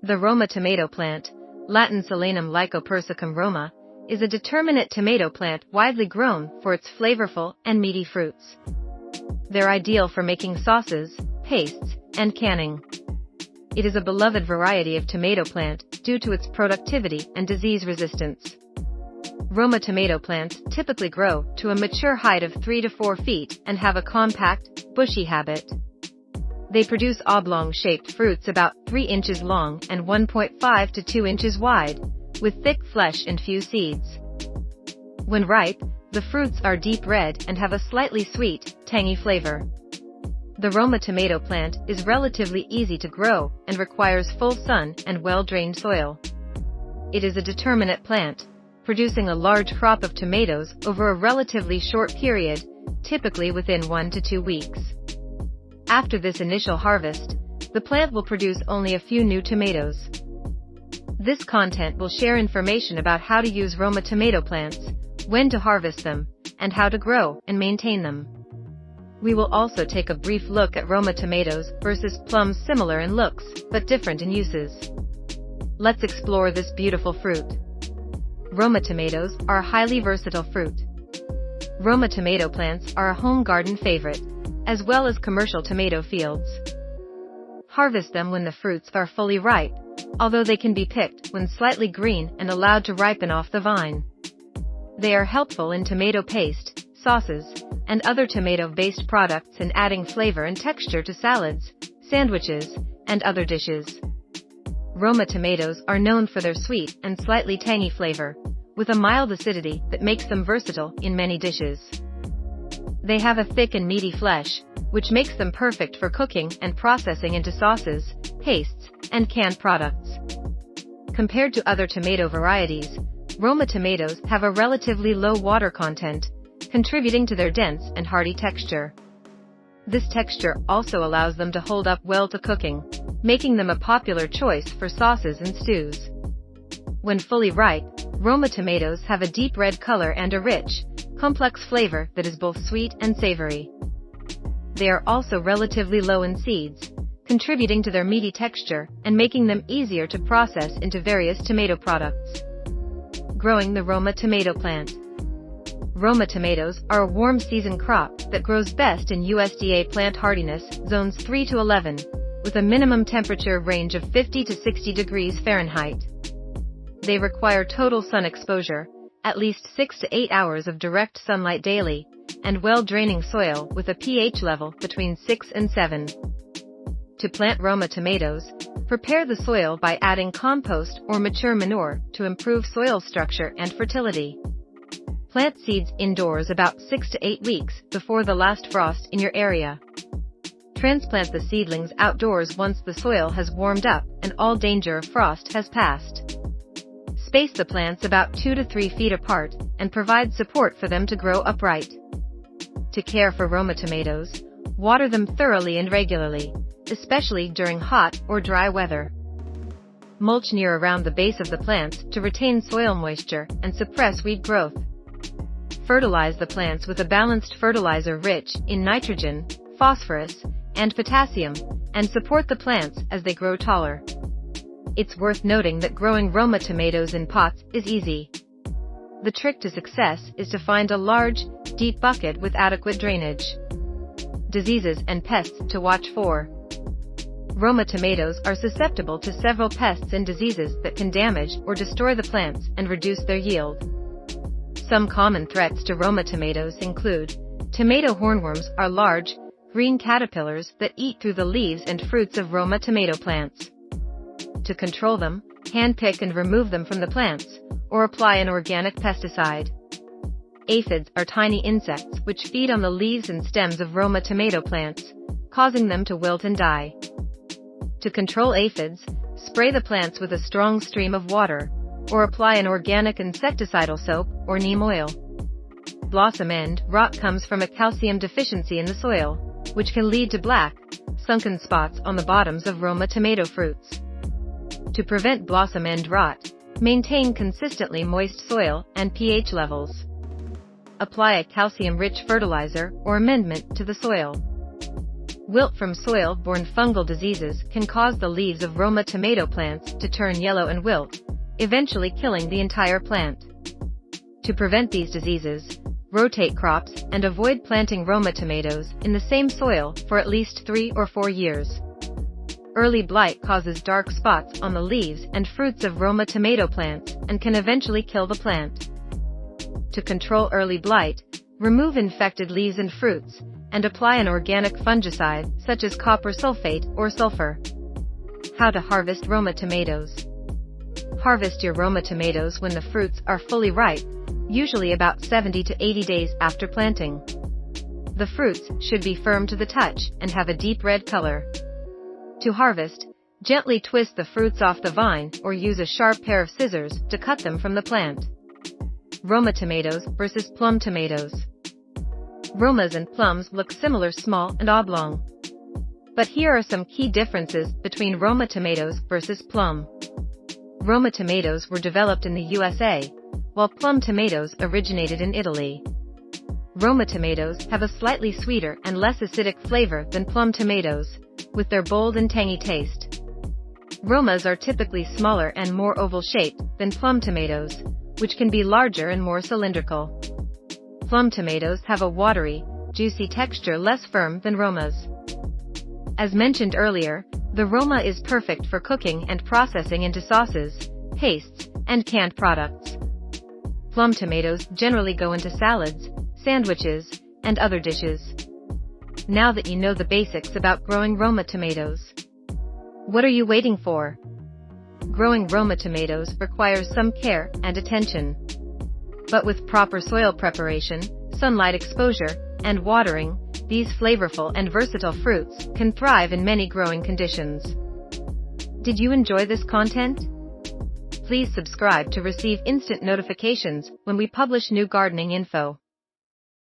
The Roma tomato plant, Latin Solanum lycopersicum Roma, is a determinate tomato plant widely grown for its flavorful and meaty fruits. They're ideal for making sauces, pastes, and canning. It is a beloved variety of tomato plant due to its productivity and disease resistance. Roma tomato plants typically grow to a mature height of 3 to 4 feet and have a compact, bushy habit. They produce oblong-shaped fruits about 3 inches long and 1.5 to 2 inches wide, with thick flesh and few seeds. When ripe, the fruits are deep red and have a slightly sweet, tangy flavor. The Roma tomato plant is relatively easy to grow and requires full sun and well-drained soil. It is a determinate plant, producing a large crop of tomatoes over a relatively short period, typically within 1 to 2 weeks. After this initial harvest, the plant will produce only a few new tomatoes. This content will share information about how to use Roma tomato plants, when to harvest them, and how to grow and maintain them. We will also take a brief look at Roma tomatoes versus plums, similar in looks, but different in uses. Let's explore this beautiful fruit. Roma tomatoes are a highly versatile fruit. Roma tomato plants are a home garden favorite, as well as commercial tomato fields. Harvest them when the fruits are fully ripe, although they can be picked when slightly green and allowed to ripen off the vine. They are helpful in tomato paste, sauces, and other tomato-based products in adding flavor and texture to salads, sandwiches, and other dishes. Roma tomatoes are known for their sweet and slightly tangy flavor, with a mild acidity that makes them versatile in many dishes. They have a thick and meaty flesh, which makes them perfect for cooking and processing into sauces, pastes, and canned products. Compared to other tomato varieties, Roma tomatoes have a relatively low water content, contributing to their dense and hearty texture. This texture also allows them to hold up well to cooking, making them a popular choice for sauces and stews. When fully ripe, Roma tomatoes have a deep red color and a rich, complex flavor that is both sweet and savory. They are also relatively low in seeds, contributing to their meaty texture and making them easier to process into various tomato products. Growing the Roma tomato plant. Roma tomatoes are a warm season crop that grows best in USDA plant hardiness zones 3 to 11, with a minimum temperature range of 50 to 60 degrees Fahrenheit. They require total sun exposure, at least 6 to 8 hours of direct sunlight daily, and well-draining soil with a pH level between 6 and 7. To plant Roma tomatoes, prepare the soil by adding compost or mature manure to improve soil structure and fertility. Plant seeds indoors about 6 to 8 weeks before the last frost in your area. Transplant the seedlings outdoors once the soil has warmed up and all danger of frost has passed. Space the plants about 2 to 3 feet apart and provide support for them to grow upright. To care for Roma tomatoes, water them thoroughly and regularly, especially during hot or dry weather. Mulch near around the base of the plants to retain soil moisture and suppress weed growth. Fertilize the plants with a balanced fertilizer rich in nitrogen, phosphorus, and potassium, and support the plants as they grow taller. It's worth noting that growing Roma tomatoes in pots is easy. The trick to success is to find a large, deep bucket with adequate drainage. Diseases and pests to watch for. Roma tomatoes are susceptible to several pests and diseases that can damage or destroy the plants and reduce their yield. Some common threats to Roma tomatoes include: tomato hornworms are large, green caterpillars that eat through the leaves and fruits of Roma tomato plants. To control them, hand-pick and remove them from the plants, or apply an organic pesticide. Aphids are tiny insects which feed on the leaves and stems of Roma tomato plants, causing them to wilt and die. To control aphids, spray the plants with a strong stream of water, or apply an organic insecticidal soap or neem oil. Blossom end rot comes from a calcium deficiency in the soil, which can lead to black, sunken spots on the bottoms of Roma tomato fruits. To prevent blossom end rot, maintain consistently moist soil and pH levels. Apply a calcium-rich fertilizer or amendment to the soil. Wilt from soil-borne fungal diseases can cause the leaves of Roma tomato plants to turn yellow and wilt, eventually killing the entire plant. To prevent these diseases, rotate crops and avoid planting Roma tomatoes in the same soil for at least 3 or 4 years. Early blight causes dark spots on the leaves and fruits of Roma tomato plants and can eventually kill the plant. To control early blight, remove infected leaves and fruits, and apply an organic fungicide such as copper sulfate or sulfur. How to harvest Roma tomatoes. Harvest your Roma tomatoes when the fruits are fully ripe, usually about 70 to 80 days after planting. The fruits should be firm to the touch and have a deep red color. To harvest, gently twist the fruits off the vine or use a sharp pair of scissors to cut them from the plant. Roma tomatoes versus plum tomatoes. Romas and plums look similar, small and oblong. But here are some key differences between Roma tomatoes versus plum. Roma tomatoes were developed in the USA, while plum tomatoes originated in Italy. Roma tomatoes have a slightly sweeter and less acidic flavor than plum tomatoes, with their bold and tangy taste. Romas are typically smaller and more oval-shaped than plum tomatoes, which can be larger and more cylindrical. Plum tomatoes have a watery, juicy texture less firm than Romas. As mentioned earlier, the Roma is perfect for cooking and processing into sauces, pastes, and canned products. Plum tomatoes generally go into salads, sandwiches, and other dishes. Now that you know the basics about growing Roma tomatoes, what are you waiting for? Growing Roma tomatoes requires some care and attention. But with proper soil preparation, sunlight exposure, and watering, these flavorful and versatile fruits can thrive in many growing conditions. Did you enjoy this content? Please subscribe to receive instant notifications when we publish new gardening info.